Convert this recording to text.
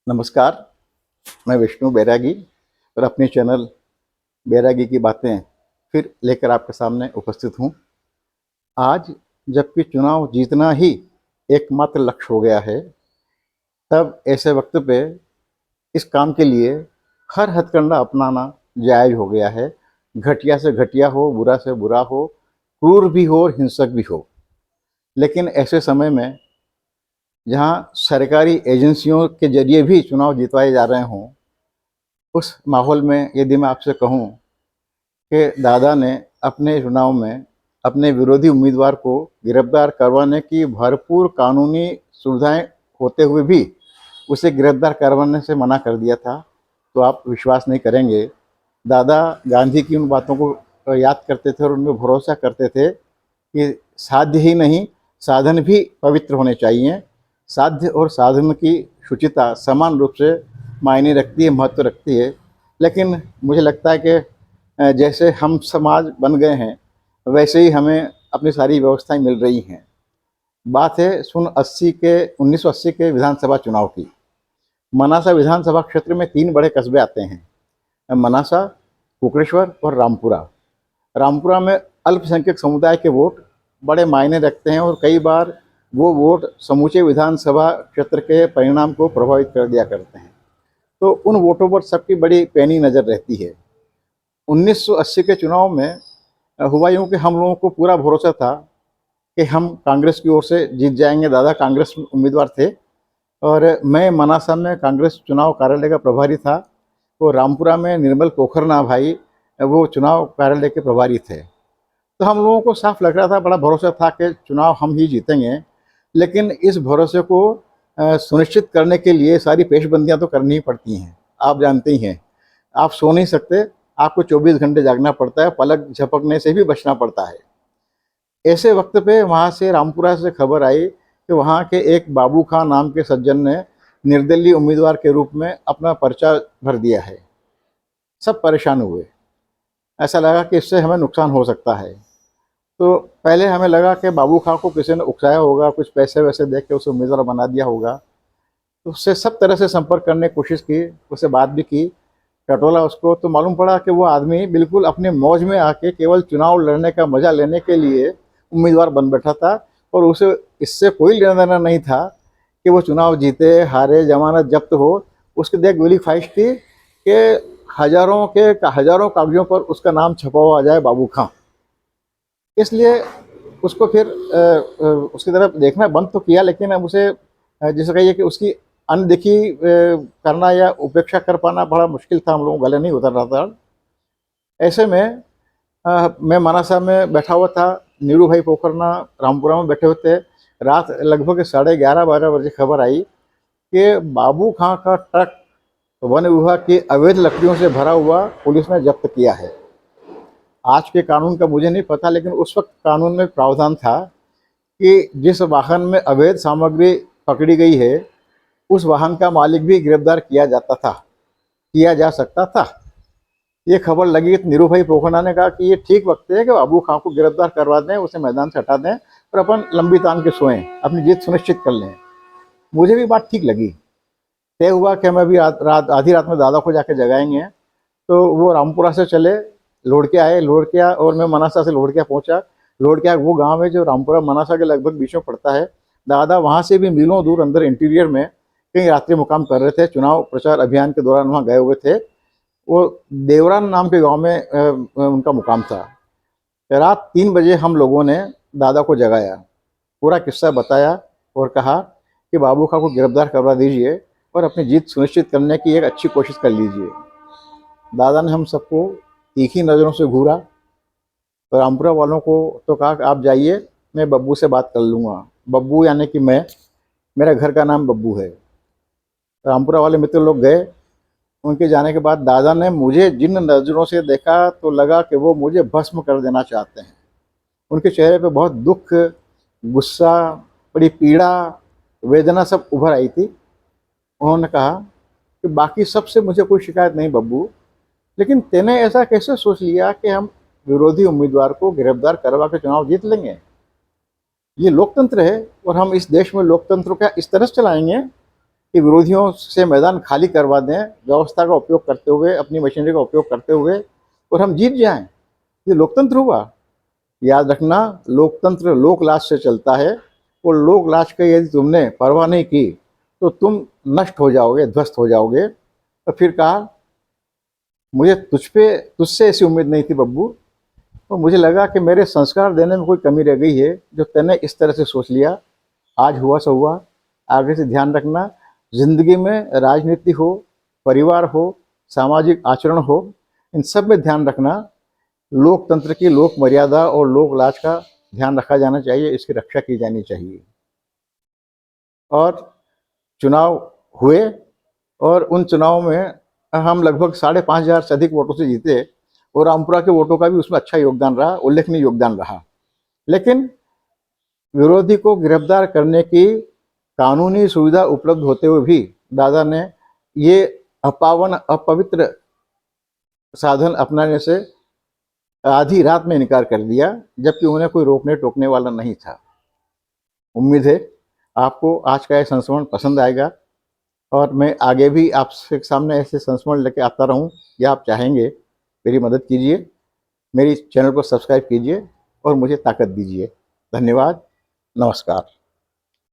नमस्कार, मैं विष्णु बैरागी और अपने चैनल बैरागी की बातें फिर लेकर आपके सामने उपस्थित हूँ। आज जबकि चुनाव जीतना ही एकमात्र लक्ष्य हो गया है, तब ऐसे वक्त पे इस काम के लिए हर हथकंडा अपनाना जायज़ हो गया है। घटिया से घटिया हो, बुरा से बुरा हो, क्रूर भी हो और हिंसक भी हो। लेकिन ऐसे समय में जहाँ सरकारी एजेंसियों के ज़रिए भी चुनाव जितवाए जा रहे हों, उस माहौल में यदि मैं आपसे कहूँ कि दादा ने अपने चुनाव में अपने विरोधी उम्मीदवार को गिरफ्तार करवाने की भरपूर कानूनी सुविधाएं होते हुए भी उसे गिरफ्तार करवाने से मना कर दिया था, तो आप विश्वास नहीं करेंगे। दादा गांधी की उन बातों को याद करते थे और उनमें भरोसा करते थे कि साध्य ही नहीं, साधन भी पवित्र होने चाहिए। साध्य और साधन की शुचिता समान रूप से मायने रखती है, महत्व रखती है। लेकिन मुझे लगता है कि जैसे हम समाज बन गए हैं, वैसे ही हमें अपनी सारी व्यवस्थाएं मिल रही हैं। बात है सन 1980 के विधानसभा चुनाव की। मनासा विधानसभा क्षेत्र में 3 बड़े कस्बे आते हैं, मनासा, कुकरेश्वर और रामपुरा। रामपुरा में अल्पसंख्यक समुदाय के वोट बड़े मायने रखते हैं और कई बार वो वोट समूचे विधानसभा क्षेत्र के परिणाम को प्रभावित कर दिया करते हैं। तो उन वोटों पर सबकी बड़ी पैनी नज़र रहती है। 1980 के चुनाव में हुआ यूँ कि हम लोगों को पूरा भरोसा था कि हम कांग्रेस की ओर से जीत जाएंगे। दादा कांग्रेस उम्मीदवार थे और मैं मनासा में कांग्रेस चुनाव कार्यालय का प्रभारी था। तो रामपुरा में निर्मल पोखरना भाई वो चुनाव कार्यालय के प्रभारी थे। तो हम लोगों को साफ लग रहा था, बड़ा भरोसा था कि चुनाव हम ही जीतेंगे। लेकिन इस भरोसे को सुनिश्चित करने के लिए सारी पेशबंदियां तो करनी ही पड़ती हैं। आप जानते ही हैं, आप सो नहीं सकते, आपको 24 घंटे जागना पड़ता है, पलक झपकने से भी बचना पड़ता है। ऐसे वक्त पे वहाँ से रामपुरा से खबर आई कि वहाँ के एक बाबू खां नाम के सज्जन ने निर्दलीय उम्मीदवार के रूप में अपना पर्चा भर दिया है। सब परेशान हुए, ऐसा लगा कि इससे हमें नुकसान हो सकता है। तो पहले हमें लगा कि बाबू खां को किसी ने उकसाया होगा, कुछ पैसे वैसे दे के उसे उम्मीदवार बना दिया होगा। तो उससे सब तरह से संपर्क करने की कोशिश की, उससे बात भी की, टटोला उसको। तो मालूम पड़ा कि वो आदमी बिल्कुल अपने मौज में आके केवल चुनाव लड़ने का मजा लेने के लिए उम्मीदवार बन बैठा था और उसे इससे कोई लेना देना नहीं था कि वो चुनाव जीते हारे, जमानत जब्त हो। उसकी देख गोली ख्वाहिश थी कि हजारों कागजों पर उसका नाम छपा हुआ आ जाए, बाबू खां। इसलिए उसको फिर उसकी तरफ देखना बंद तो किया, लेकिन अब उसे जैसे कहिए कि उसकी अनदेखी करना या उपेक्षा कर पाना बड़ा मुश्किल था, हम लोगों को गले नहीं उतर रहा था। ऐसे में मैं मनासा में बैठा हुआ था, नीरू भाई पोखरना रामपुरा में बैठे हुए थे। रात लगभग 11:30-12 बजे खबर आई कि बाबू खां का ट्रक वन विभाग की अवैध लकड़ियों से भरा हुआ पुलिस ने जब्त किया है। आज के कानून का मुझे नहीं पता, लेकिन उस वक्त कानून में प्रावधान था कि जिस वाहन में अवैध सामग्री पकड़ी गई है, उस वाहन का मालिक भी गिरफ्तार किया जा सकता था। ये खबर लगी तो नीरू भाई पोखरना ने कहा कि ये ठीक वक्त है कि बाबू खां को गिरफ्तार करवा दें, उसे मैदान से हटा दें और अपन लंबी तान के सोएं, अपनी जीत सुनिश्चित कर लें। मुझे भी बात ठीक लगी। तय हुआ कि हम अभी आधी रात में दादा को जाके जगाएंगे। तो वो रामपुरा से चले, लोढ़किया और मैं मनासा से लोढ़किया पहुंचा। लोढ़किया वो गांव है जो रामपुरा मनासा के लगभग बीच में पड़ता है। दादा वहां से भी मीलों दूर अंदर इंटीरियर में कहीं रात्रि मुकाम कर रहे थे, चुनाव प्रचार अभियान के दौरान वहाँ गए हुए थे। वो देवरान नाम के गांव में उनका मुकाम था। रात 3 बजे हम लोगों ने दादा को जगाया, पूरा किस्सा बताया और कहा कि बाबू खां को गिरफ्तार करवा दीजिए और अपनी जीत सुनिश्चित करने की एक अच्छी कोशिश कर लीजिए। दादा ने हम सबको तीखी नज़रों से घूरा और रामपुरा वालों को तो कहा कि आप जाइए, मैं बब्बू से बात कर लूँगा। बब्बू यानी कि मैं, मेरा घर का नाम बब्बू है। रामपुरा वाले मित्र लोग गए। उनके जाने के बाद दादा ने मुझे जिन नज़रों से देखा तो लगा कि वो मुझे भस्म कर देना चाहते हैं। उनके चेहरे पे बहुत दुख, गुस्सा, बड़ी पीड़ा, वेदना सब उभर आई थी। उन्होंने कहा कि बाकी सबसे मुझे कोई शिकायत नहीं बब्बू, लेकिन तेने ऐसा कैसे सोच लिया कि हम विरोधी उम्मीदवार को गिरफ्तार करवा के चुनाव जीत लेंगे? ये लोकतंत्र है और हम इस देश में लोकतंत्र का इस तरह से चलाएंगे। कि विरोधियों से मैदान खाली करवा दें, व्यवस्था का उपयोग करते हुए, अपनी मशीनरी का उपयोग करते हुए, और हम जीत जाएं। ये लोकतंत्र हुआ। याद रखना, लोकतंत्र लोकलाज से चलता है, और लोकलाज की यदि तुमने परवाह नहीं की तो तुम नष्ट हो जाओगे, ध्वस्त हो जाओगे। तो फिर कहा, मुझे तुझसे ऐसी उम्मीद नहीं थी बब्बू, तो मुझे लगा कि मेरे संस्कार देने में कोई कमी रह गई है, जो तैने इस तरह से सोच लिया। आज हुआ सो हुआ। आगे से ध्यान रखना, जिंदगी में राजनीति हो, परिवार हो, सामाजिक आचरण हो, इन सब में ध्यान रखना, लोकतंत्र की लोक मर्यादा और लोक लाज का ध्यान रखा जाना चाहिए, इसकी रक्षा की जानी चाहिए। और चुनाव हुए, और उन चुनाव में हम लगभग 5,500 से अधिक वोटों से जीते, और रामपुरा के वोटों का भी उसमें अच्छा योगदान रहा, उल्लेखनीय योगदान रहा। लेकिन विरोधी को गिरफ्तार करने की कानूनी सुविधा उपलब्ध होते हुए भी दादा ने ये अपावन अपवित्र साधन अपनाने से आधी रात में इनकार कर दिया, जबकि उन्हें कोई रोकने टोकने वाला नहीं था। उम्मीद है आपको आज का यह संस्मरण पसंद आएगा, और मैं आगे भी आपके सामने ऐसे संस्मरण लेके आता रहूं, या आप चाहेंगे मेरी मदद कीजिए, मेरी चैनल को सब्सक्राइब कीजिए और मुझे ताकत दीजिए। धन्यवाद, नमस्कार।